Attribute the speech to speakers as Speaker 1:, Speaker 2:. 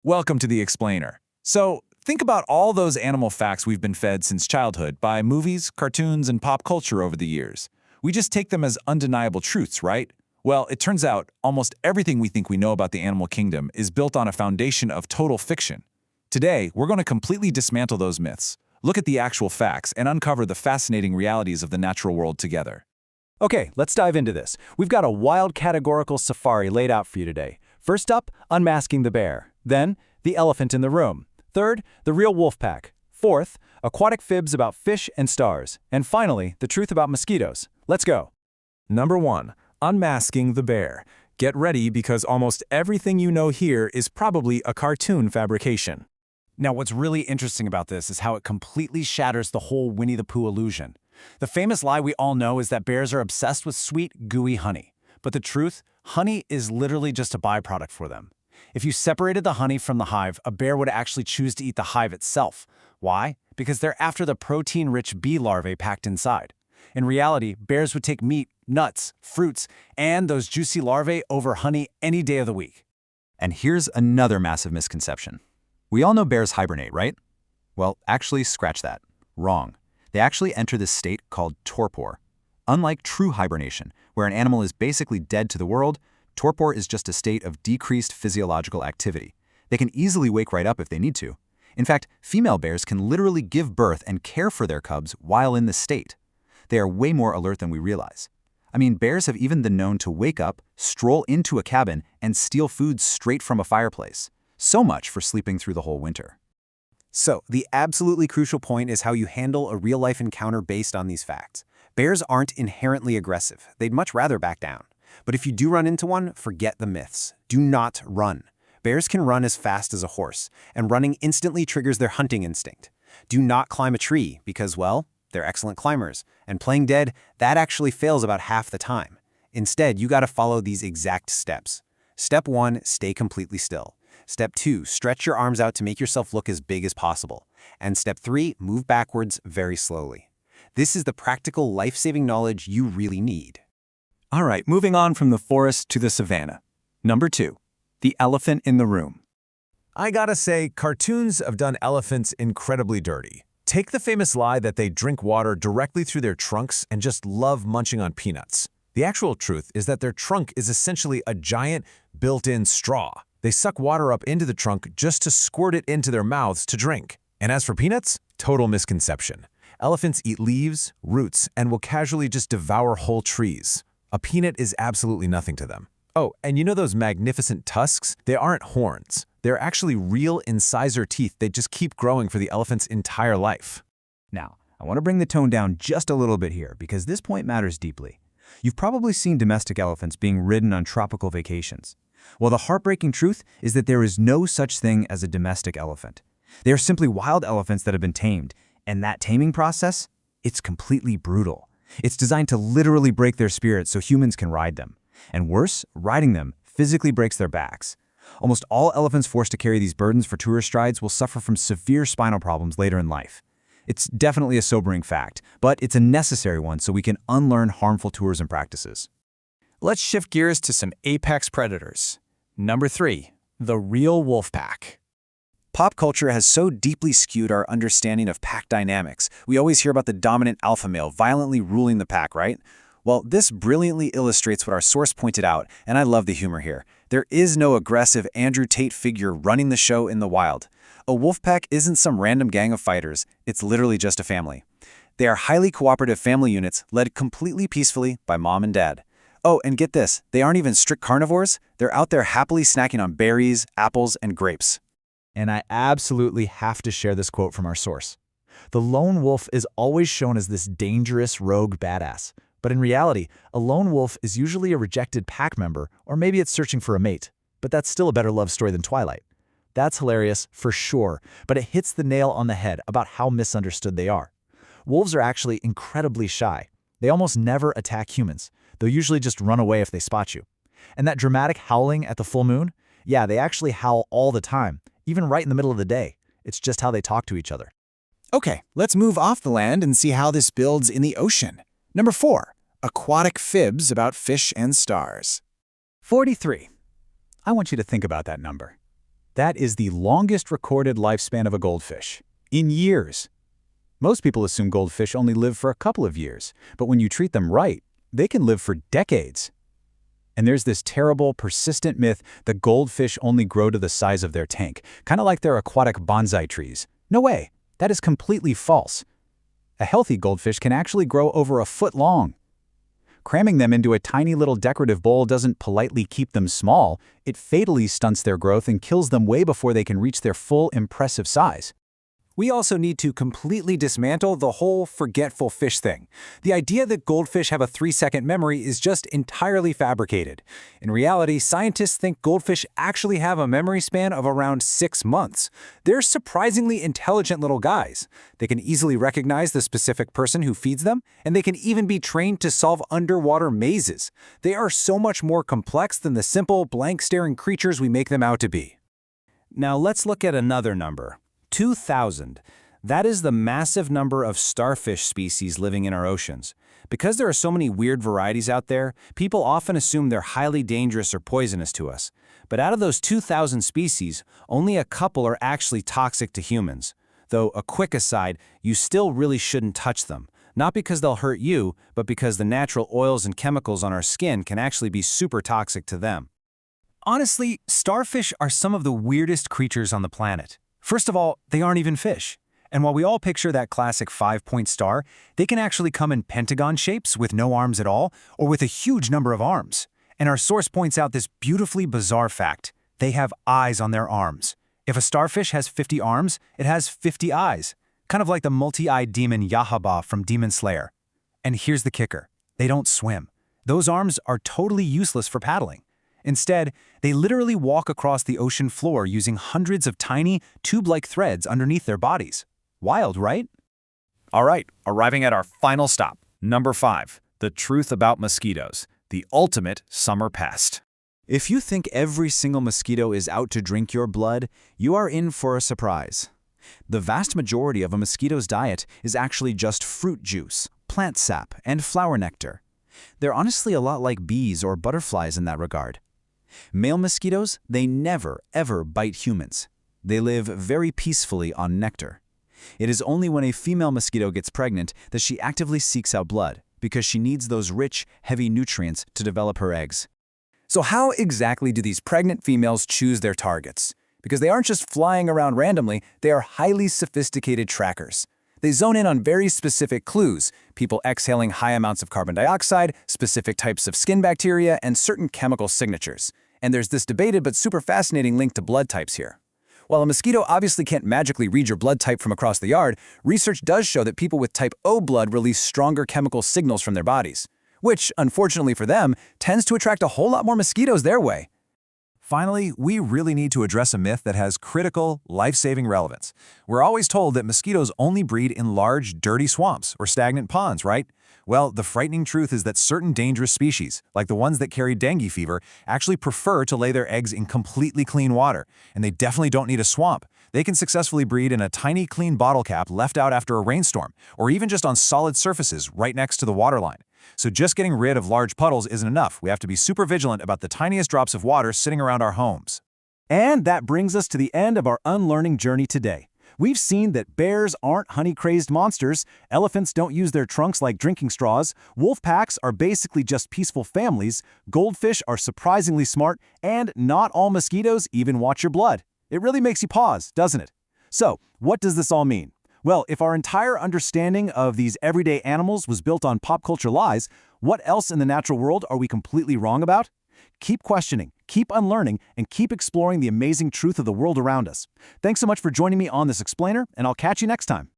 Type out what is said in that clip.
Speaker 1: Welcome to The Explainer. So, think about all those animal facts we've been fed since childhood by movies, cartoons, and pop culture over the years. We just take them as undeniable truths, right? Well, it turns out almost everything we think we know about the animal kingdom is built on a foundation of total fiction. Today, we're going to completely dismantle those myths, look at the actual facts, and uncover the fascinating realities of the natural world together.
Speaker 2: Okay, let's dive into this. We've got a wild categorical safari laid out for you today. First up, unmasking the bear. Then, the elephant in the room. Third, the real wolf pack. Fourth, aquatic fibs about fish and stars. And finally, the truth about mosquitoes. Let's go.
Speaker 3: Number 1. Unmasking the bear. Get ready because almost everything you know here is probably a cartoon fabrication.
Speaker 2: Now, what's really interesting about this is how it completely shatters the whole Winnie the Pooh illusion. The famous lie we all know is that bears are obsessed with sweet, gooey honey. But the truth, honey is literally just a byproduct for them. If you separated the honey from the hive, a bear would actually choose to eat the hive itself. Why? Because they're after the protein-rich bee larvae packed inside. In reality, bears would take meat, nuts, fruits, and those juicy larvae over honey any day of the week.
Speaker 4: And here's another massive misconception. We all know bears hibernate, right? Well, actually, scratch that. Wrong. They actually enter this state called torpor. Unlike true hibernation, where an animal is basically dead to the world, torpor is just a state of decreased physiological activity. They can easily wake right up if they need to. In fact, female bears can literally give birth and care for their cubs while in this state. They are way more alert than we realize. I mean, bears have even been known to wake up, stroll into a cabin, and steal food straight from a fireplace. So much for sleeping through the whole winter.
Speaker 5: So, the absolutely crucial point is how you handle a real-life encounter based on these facts. Bears aren't inherently aggressive. They'd much rather back down. But if you do run into one, forget the myths. Do not run. Bears can run as fast as a horse, and running instantly triggers their hunting instinct. Do not climb a tree because, well, they're excellent climbers, and playing dead, that actually fails about half the time. Instead, you gotta follow these exact steps. Step 1, stay completely still. Step 2, stretch your arms out to make yourself look as big as possible. And Step 3, move backwards very slowly. This is the practical, life-saving knowledge you really need.
Speaker 3: All right, moving on from the forest to the savanna. Number 2. The elephant in the room. I gotta say, cartoons have done elephants incredibly dirty. Take the famous lie that they drink water directly through their trunks and just love munching on peanuts. The actual truth is that their trunk is essentially a giant, built-in straw. They suck water up into the trunk just to squirt it into their mouths to drink. And as for peanuts, total misconception. Elephants eat leaves, roots, and will casually just devour whole trees. A peanut is absolutely nothing to them. Oh, and you know those magnificent tusks? They aren't horns. They're actually real incisor teeth that just keep growing for the elephant's entire life.
Speaker 6: Now, I want to bring the tone down just a little bit here because this point matters deeply. You've probably seen domestic elephants being ridden on tropical vacations. Well, the heartbreaking truth is that there is no such thing as a domestic elephant. They are simply wild elephants that have been tamed, and that taming process, it's completely brutal. It's designed to literally break their spirits so humans can ride them. And worse, riding them physically breaks their backs. Almost all elephants forced to carry these burdens for tourist rides will suffer from severe spinal problems later in life. It's definitely a sobering fact, but it's a necessary one so we can unlearn harmful tourism practices.
Speaker 3: Let's shift gears to some apex predators. Number 3. The real wolf pack.
Speaker 5: Pop culture has so deeply skewed our understanding of pack dynamics. We always hear about the dominant alpha male violently ruling the pack, right? Well, this brilliantly illustrates what our source pointed out, and I love the humor here. There is no aggressive Andrew Tate figure running the show in the wild. A wolf pack isn't some random gang of fighters. It's literally just a family. They are highly cooperative family units led completely peacefully by mom and dad. Oh, and get this, they aren't even strict carnivores. They're out there happily snacking on berries, apples, and grapes.
Speaker 2: And I absolutely have to share this quote from our source. The lone wolf is always shown as this dangerous rogue badass. But in reality, a lone wolf is usually a rejected pack member, or maybe it's searching for a mate. But that's still a better love story than Twilight. That's hilarious, for sure, but it hits the nail on the head about how misunderstood they are. Wolves are actually incredibly shy. They almost never attack humans. They'll usually just run away if they spot you. And that dramatic howling at the full moon? Yeah, they actually howl all the time, even right in the middle of the day. It's just how they talk to each other.
Speaker 1: Okay, let's move off the land and see how this builds in the ocean. Number 4. Aquatic fibs about fish and stars.
Speaker 6: 43. I want you to think about that number.
Speaker 2: That is the longest recorded lifespan of a goldfish. In years. Most people assume goldfish only live for a couple of years, but when you treat them right, they can live for decades. And there's this terrible, persistent myth that goldfish only grow to the size of their tank, kind of like they're aquatic bonsai trees. No way. That is completely false. A healthy goldfish can actually grow over a foot long. Cramming them into a tiny little decorative bowl doesn't politely keep them small. It fatally stunts their growth and kills them way before they can reach their full, impressive size.
Speaker 5: We also need to completely dismantle the whole forgetful fish thing. The idea that goldfish have a 3-second memory is just entirely fabricated. In reality, scientists think goldfish actually have a memory span of around 6 months. They're surprisingly intelligent little guys. They can easily recognize the specific person who feeds them, and they can even be trained to solve underwater mazes. They are so much more complex than the simple, blank-staring creatures we make them out to be. Now let's look at another number. 2,000. That is the massive number of starfish species living in our oceans. Because there are so many weird varieties out there, people often assume they're highly dangerous or poisonous to us. But out of those 2,000 species, only a couple are actually toxic to humans. Though, a quick aside, you still really shouldn't touch them. Not because they'll hurt you, but because the natural oils and chemicals on our skin can actually be super toxic to them. Honestly, starfish are some of the weirdest creatures on the planet. First of all, they aren't even fish. And while we all picture that classic 5-point star, they can actually come in pentagon shapes with no arms at all, or with a huge number of arms. And our source points out this beautifully bizarre fact. They have eyes on their arms. If a starfish has 50 arms, it has 50 eyes. Kind of like the multi-eyed demon Yahaba from Demon Slayer. And here's the kicker. They don't swim. Those arms are totally useless for paddling. Instead, they literally walk across the ocean floor using hundreds of tiny, tube-like threads underneath their bodies. Wild, right?
Speaker 1: All right, arriving at our final stop. Number 5, the truth about mosquitoes, the ultimate summer pest.
Speaker 2: If you think every single mosquito is out to drink your blood, you are in for a surprise. The vast majority of a mosquito's diet is actually just fruit juice, plant sap, and flower nectar. They're honestly a lot like bees or butterflies in that regard. Male mosquitoes, they never, ever bite humans. They live very peacefully on nectar. It is only when a female mosquito gets pregnant that she actively seeks out blood, because she needs those rich, heavy nutrients to develop her eggs.
Speaker 1: So how exactly do these pregnant females choose their targets? Because they aren't just flying around randomly, they are highly sophisticated trackers. They zone in on very specific clues, people exhaling high amounts of carbon dioxide, specific types of skin bacteria, and certain chemical signatures. And there's this debated but super fascinating link to blood types here. While a mosquito obviously can't magically read your blood type from across the yard, research does show that people with type O blood release stronger chemical signals from their bodies, which, unfortunately for them, tends to attract a whole lot more mosquitoes their way. Finally, we really need to address a myth that has critical, life-saving relevance. We're always told that mosquitoes only breed in large, dirty swamps or stagnant ponds, right? Well, the frightening truth is that certain dangerous species, like the ones that carry dengue fever, actually prefer to lay their eggs in completely clean water, and they definitely don't need a swamp. They can successfully breed in a tiny, clean bottle cap left out after a rainstorm, or even just on solid surfaces right next to the waterline. So just getting rid of large puddles isn't enough. We have to be super vigilant about the tiniest drops of water sitting around our homes.
Speaker 5: And that brings us to the end of our unlearning journey today. We've seen that bears aren't honey-crazed monsters, elephants don't use their trunks like drinking straws, wolf packs are basically just peaceful families, goldfish are surprisingly smart, and not all mosquitoes even watch your blood. It really makes you pause, doesn't it? So, what does this all mean? Well, if our entire understanding of these everyday animals was built on pop culture lies, what else in the natural world are we completely wrong about? Keep questioning, keep unlearning, and keep exploring the amazing truth of the world around us. Thanks so much for joining me on this explainer, and I'll catch you next time.